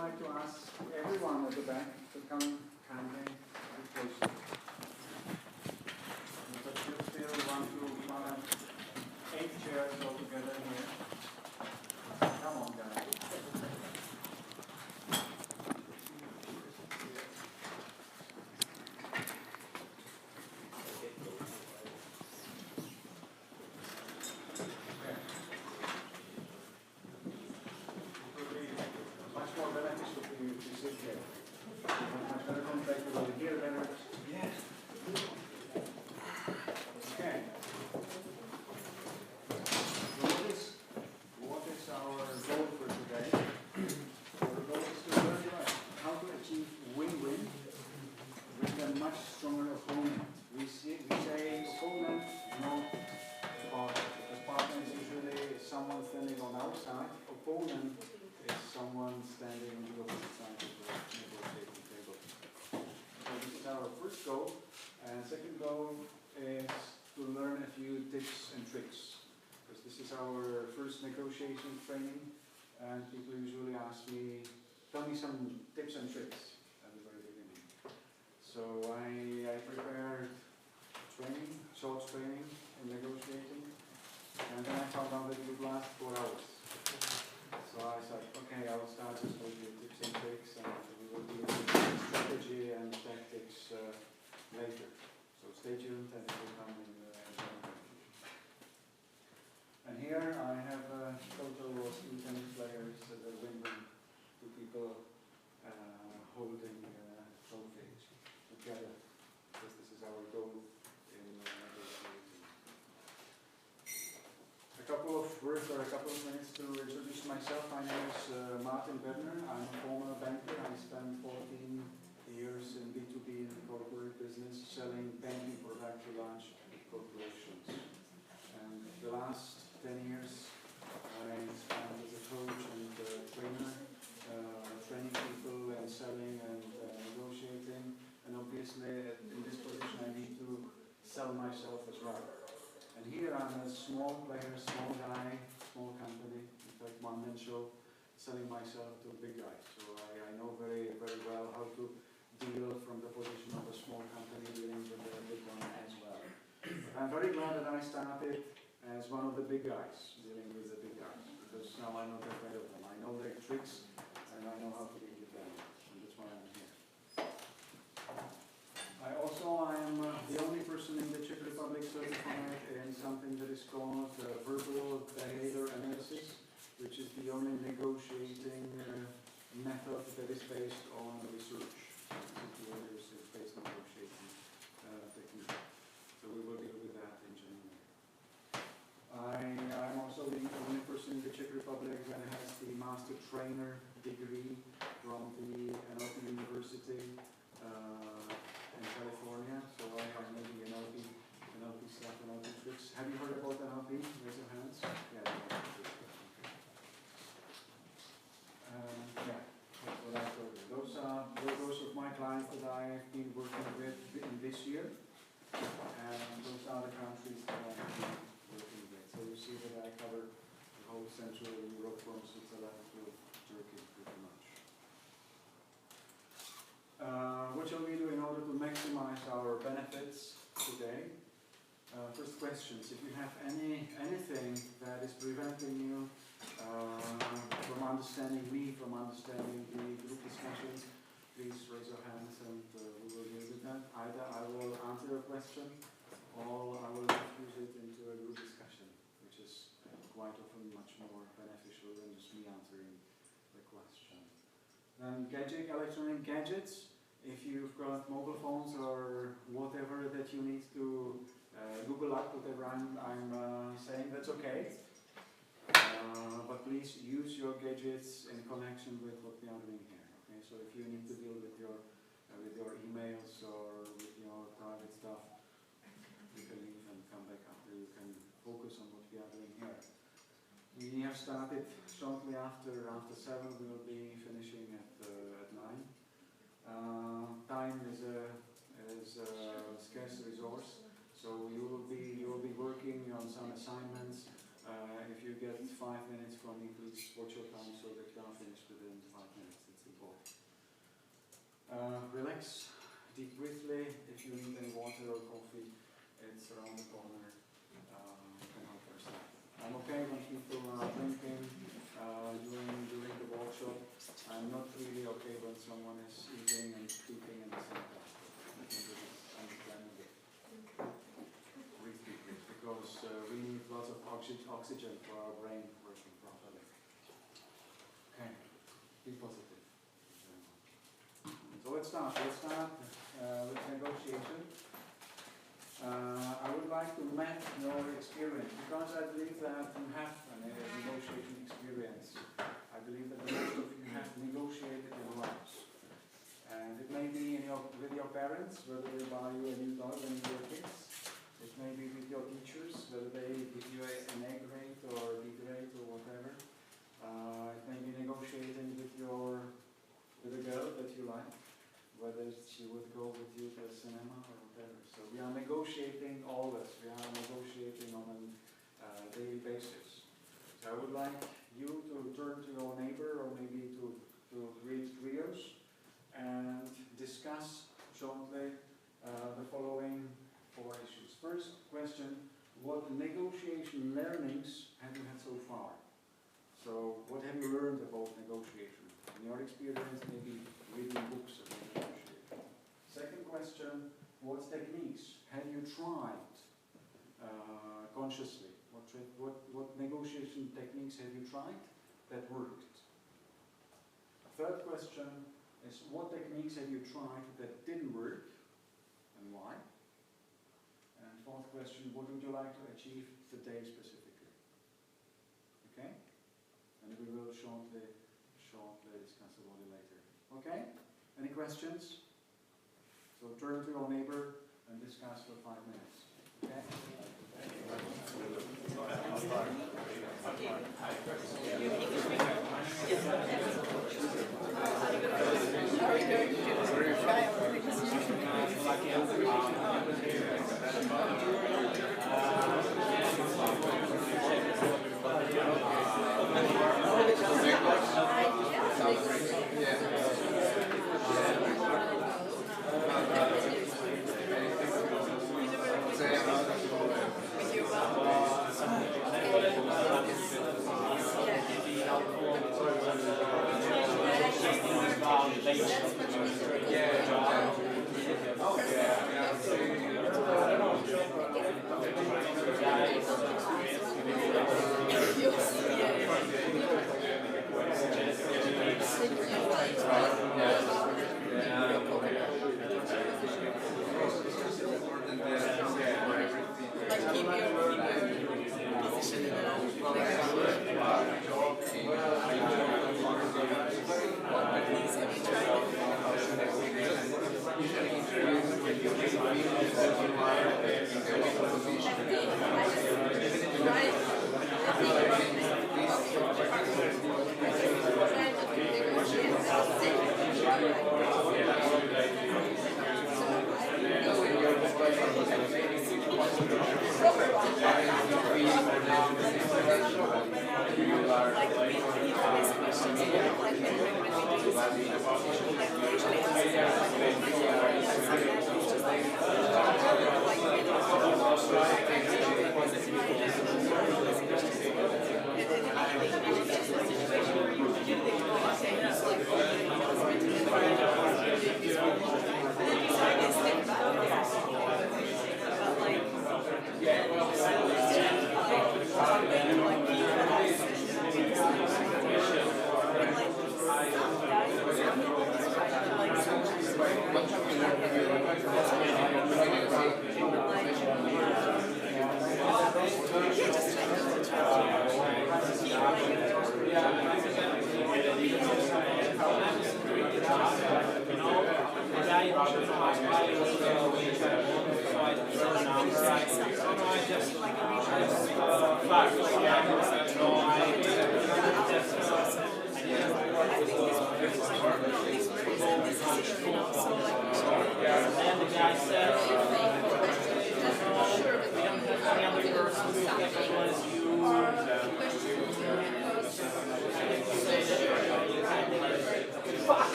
like to ask everyone at the back to come kindly a bit closer. But you still want to find 8 chairs altogether here. Come on, guys. Opponent is someone standing on the opposite side of the negotiating table. So this is our first goal, and second goal is to learn a few tips and tricks, because this is our first negotiation training, and people usually ask me, tell me some tips and tricks at the very beginning. So I prepared training, short training in negotiating, and then I found out that it would last 4 hours. So I said, okay, I'll start just with the tips and tricks, and we will do strategy and tactics later. So stay tuned, and it will come in And here I have a total of 2 tennis players that are win-win, 2 people holding trophies together, because this is our goal in negotiating. A couple of words or a couple of minutes to introduce myself. My name is Bednar. I'm a former banker. I spent 14 years in B2B in the corporate business, selling banking products to large corporations. And the last 10 years I spent as a coach and trainer, training people and selling and negotiating. And obviously in this position I need to sell myself as well. And here I'm a small player, small guy, small company, in fact one-man show, selling myself to a big guy. So I know very, very well how to deal from the position of a small company dealing with a big one as well. I'm very glad that I started as one of the big guys, dealing with the big guys, because now I'm not afraid of them. I know their tricks and I know how to deal with them, and that's why I'm here. I'm the only person in the Czech Republic certified in something that is called verbal behavior analysis, which is the only negotiating method that is based on research. Research-based negotiating technique. So we will deal with that in January. I'm also the only person in the Czech Republic that has the master trainer degree from the NLP University in California. So I am making NLP stuff, NLP tricks. Have you heard about NLP? Raise your hands. Yeah. Yeah, that's what I told you. Those are those of my clients that I've been working with in this year, and those are the countries that I've been working with. So you see that I cover the whole Central Europe from Switzerland to Turkey pretty much. What shall we do in order to maximize our benefits today? First questions. If you have anything that is preventing you from understanding me, from understanding the group discussions, please raise your hands and we will deal with that. Either I will answer a question or I will diffuse it into a group discussion, which is quite often much more beneficial than just me answering the question. Then electronic gadgets. If you've got mobile phones or whatever that you need to Google up, whatever I'm saying, that's okay. But please use your gadgets in connection with what we are doing here. Okay, so if you need to deal with your emails or with your private stuff, you can leave and come back after. You can focus on what we are doing here. We have started shortly after 7. We will be finishing at 9. Time is a scarce resource, so you will be working on some assignments. If you get 5 minutes from me, please watch your time so that you are finished within 5 minutes. It's important. Relax, deep briefly. If you need any water or coffee, it's around the corner. You can help yourself. I'm okay when people are drinking during the workshop. I'm not really okay when someone is eating and sleeping in the same time. I think this is understandable. Breathe deeply, because we need lots of oxygen for our brain working properly. Okay, be positive. So let's start. With negotiation. I would like to map your experience, because I believe that you have a negotiation experience. I believe that most of you have negotiated your lives. And it may be with your parents, whether they buy you a new dog when you were kids. It may be with your teachers, whether they give you an A grade or B grade or whatever. It may be negotiating with a girl that you like, whether she would go with you to a cinema or whatever. So we are negotiating always. We are negotiating on a daily basis. So I would like you to turn to your neighbor, or maybe to create trios and discuss jointly the following 4 issues. First question: what negotiation learnings have you had so far? So what have you learned about negotiation? In your experience, maybe reading books about negotiation. Second question: what techniques have you tried consciously? What negotiation techniques have you tried that worked? Third question is: what techniques have you tried that didn't work, and why? And fourth question: what would you like to achieve today specifically? Okay? And we will shortly discuss about it later. Okay? Any questions? So turn to your neighbor and discuss for 5 minutes. Okay?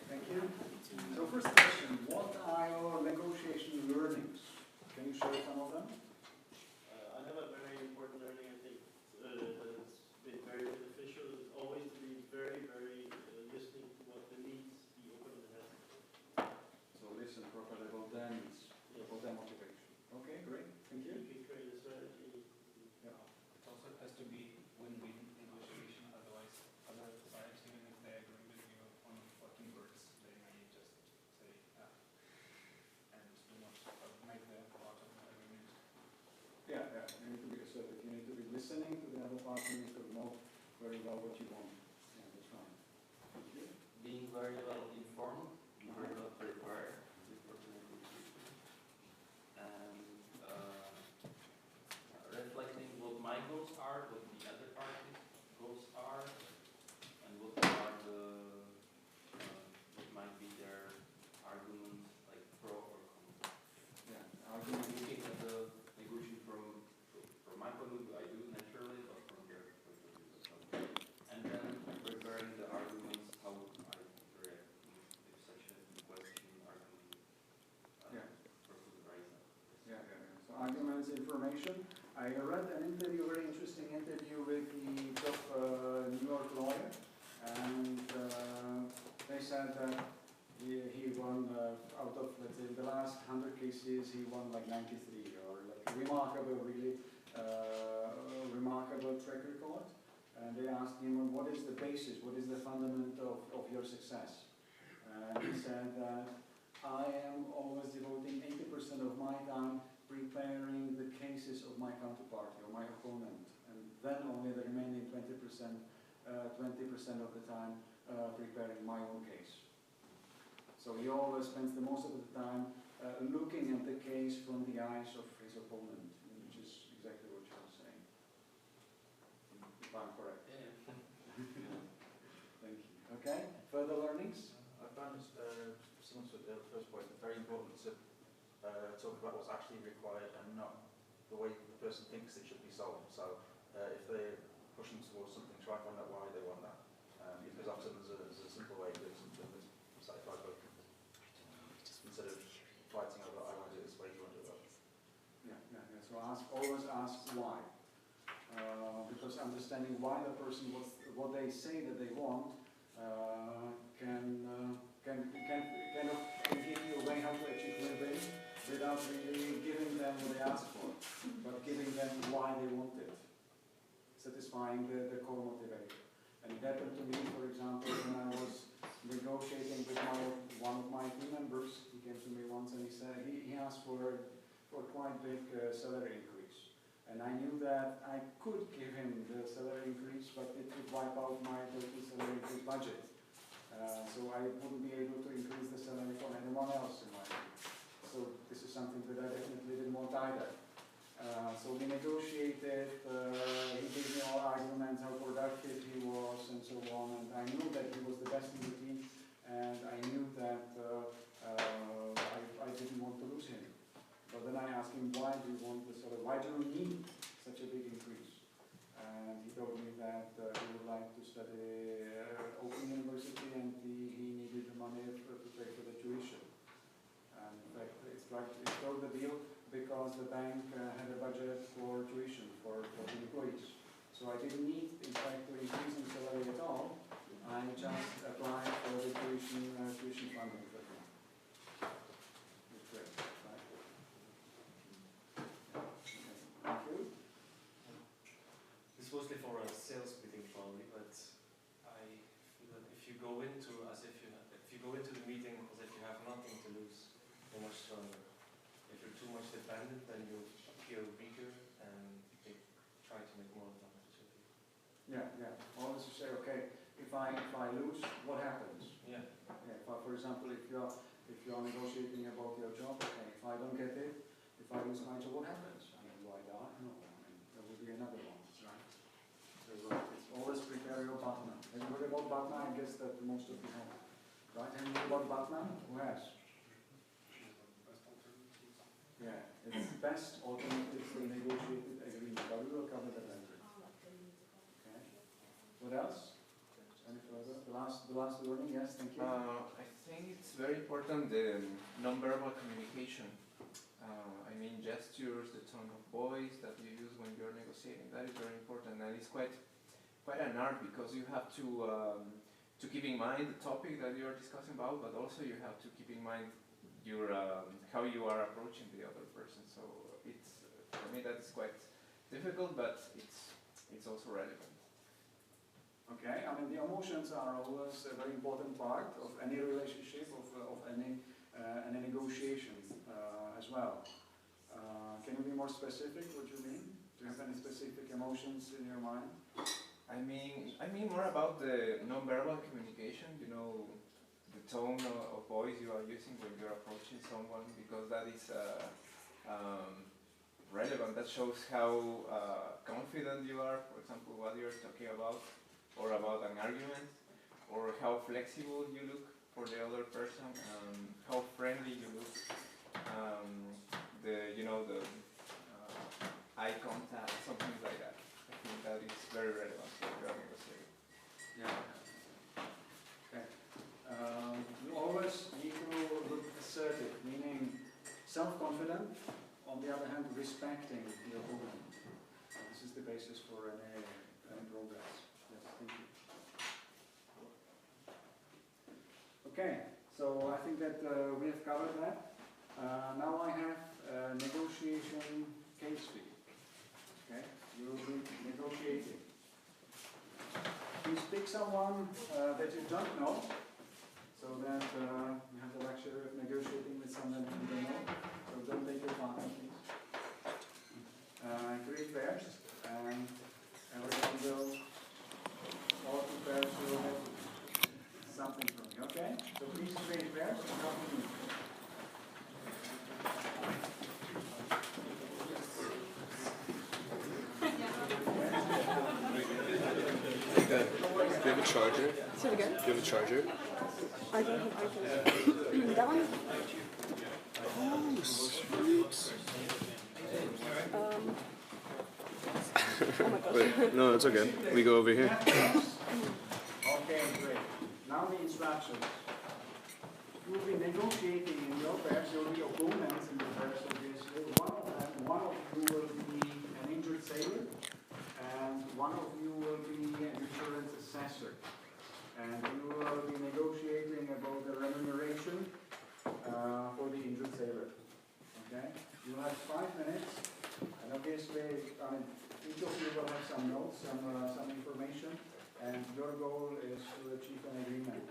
Thank you. So first question, what are your negotiation learnings? Can you share some of them? I have a very important learning, I think, that has been very beneficial, is always to be very, very listening to what the needs the opponent has. So listen properly about their needs, about their motivation. Okay, great. Thank You you. can create a strategy. Yeah. It also has to be win-win negotiation, otherwise other sides, even if they agree with you on 14 words, they may just say, and do not make the part of the agreement. Yeah, yeah. You need to be assertive. You need to be listening to the other party. You need to know very well what you want. Yeah, that's right. Thank you. Being very well informed, very well prepared, before the negotiation, and reflecting what my goals are, what the other party's goals are, and what are what might be their arguments, like pro or con. Yeah. Looking at the negotiation from my point of view, I do naturally, but from their point of view, that's not. And then preparing the arguments, how I react if such a question, argument, Yeah. person raises. Yeah, yeah, yeah. So arguments, information. I read an interview, very interesting interview with the top New York lawyer, and they said that he won out of, let's say, the last 100 cases, he won like 93, or like remarkable, really remarkable track record. And they asked him, what is the basis, what is the fundament of your success? And he said that I am always devoting 80% of my time preparing the cases of my counterparty or my opponent, and then only the remaining 20% of the time preparing my own case. So he always spends the most of the time looking at the case from the eyes of his opponent, which is exactly what you're saying. If I'm correct. Yeah. Thank you. Okay, further learnings? I found this, similar to the first point, very important to talk about what's actually required and not the way the person thinks it should be solved. So if they're pushing towards something, try and find out why they want that. Because often there's a simple way of doing something that's satisfied both. Instead of fighting over, I want to do it this way, you want to do it that way. Yeah, yeah, yeah. So always ask why. Because understanding why the person, what they say that they want, can kind of give you a way how to achieve win-win without really giving them what they ask for, but giving them why they want it, satisfying the core motivator. And it happened to me, for example, when I was negotiating with one of my team members. He came to me once and he said he asked for quite big salary increase, and I knew that I could give him the salary increase, but it would wipe out my total salary increase budget. So I wouldn't be able to increase the salary for anyone else in my team. So this is something that I definitely didn't want either. So we negotiated, he gave me all arguments, how productive he was, and so on, and I knew that he was the best in the team, and I knew that I didn't want to lose him. But then I asked him, why do you want this, why do you need such a big increase? And he told me that he would like to study Open University, and he needed the money to pay for the tuition. And in fact, it struck the deal because the bank had a budget for tuition for the employees. So I didn't need, in fact, to increase in salary at all. I just applied for the tuition funding for him. That's great, right? Yeah. Thank you. It's mostly for a sales meeting probably, but I go into the meeting as if you have nothing to lose, you're much stronger. If you're too much dependent, then you appear weaker and they try to make more advantage of you. Yeah, yeah. Always to say, okay, if I lose, what happens? Yeah. Yeah. For example, if you're negotiating about your job, okay, if I don't get it, if I lose my job, what happens? I mean, do I die? No. I mean, there will be another one, right? So it's always prepare your partner. Have you heard about partner? I guess that most of you have. Right? Have you heard about partner? Who has? Yeah, it's best alternative for negotiated agreement. But we will cover that later. Okay. What else? Any further? The last warning, yes, thank you. I think it's very important the non-verbal communication. I mean gestures, the tone of voice that you use when you're negotiating. That is very important, and it's quite an art because you have to keep in mind the topic that you're discussing about, but also you have to keep in mind your how you are approaching the other person. So it's for me that's quite difficult, but it's also relevant. Okay, I mean the emotions are always a very important part of any relationship, of any negotiation as well. Can you be more specific what you mean? Do you have any specific emotions in your mind? I mean more about the non-verbal communication, you know, the tone of voice you are using when you're approaching someone, because that is relevant. That shows how confident you are, for example, what you're talking about, or about an argument, or how flexible you look for the other person, how friendly you look, the eye contact, something like that. I think that is very relevant for the negotiating. Yeah. Okay. You always need to look assertive, meaning self-confident. On the other hand, respecting your opponent. This is the basis for any progress. Yes, thank you. Okay, so I think that we have covered that. Now I have negotiation case fee. Okay, you will be negotiating. Please pick someone that you don't know, so that you have the luxury of negotiating with someone that you don't know. So don't take your partner, please. 3 pairs, and everyone will, all 2 pairs will have something from you, okay? So please 3 pairs and help me. Do you have a charger? Say it again? Do you have a charger? I don't have iPhone. That one? Oh, sweet. Oh my gosh. Wait, no, it's okay. We go over here. Okay, great. Now the instructions. You will be negotiating in your pairs, there will be opponents in the pairs, obviously. One of you will be an injured sailor, and one of you will be an insurance assessor. And you will be negotiating about the remuneration for the injured sailor. Okay? You will have 5 minutes, and obviously, I mean, each of you will have some notes, some information, and your goal is to achieve an agreement.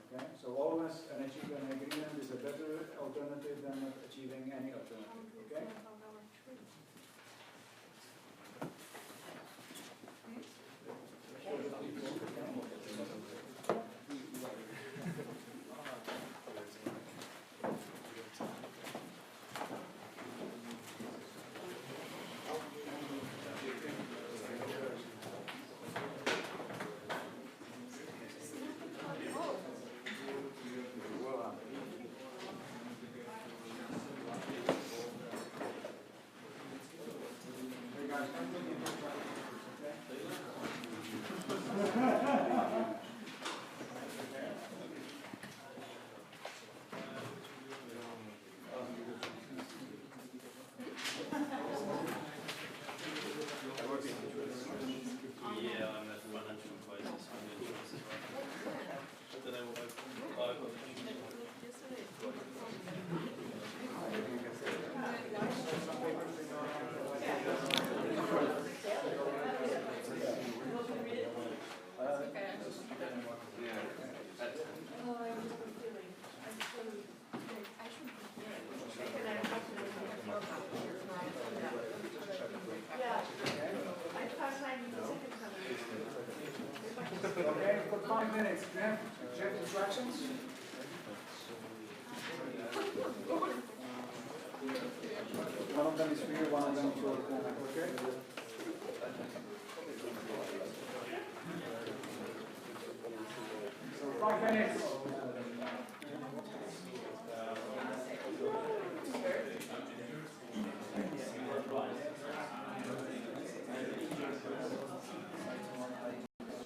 Okay? So always achieve an agreement is a better alternative than not achieving any alternative. Okay? 5 minutes. Do you have instructions? One of them is here, one of them is your format, okay? So 5 minutes.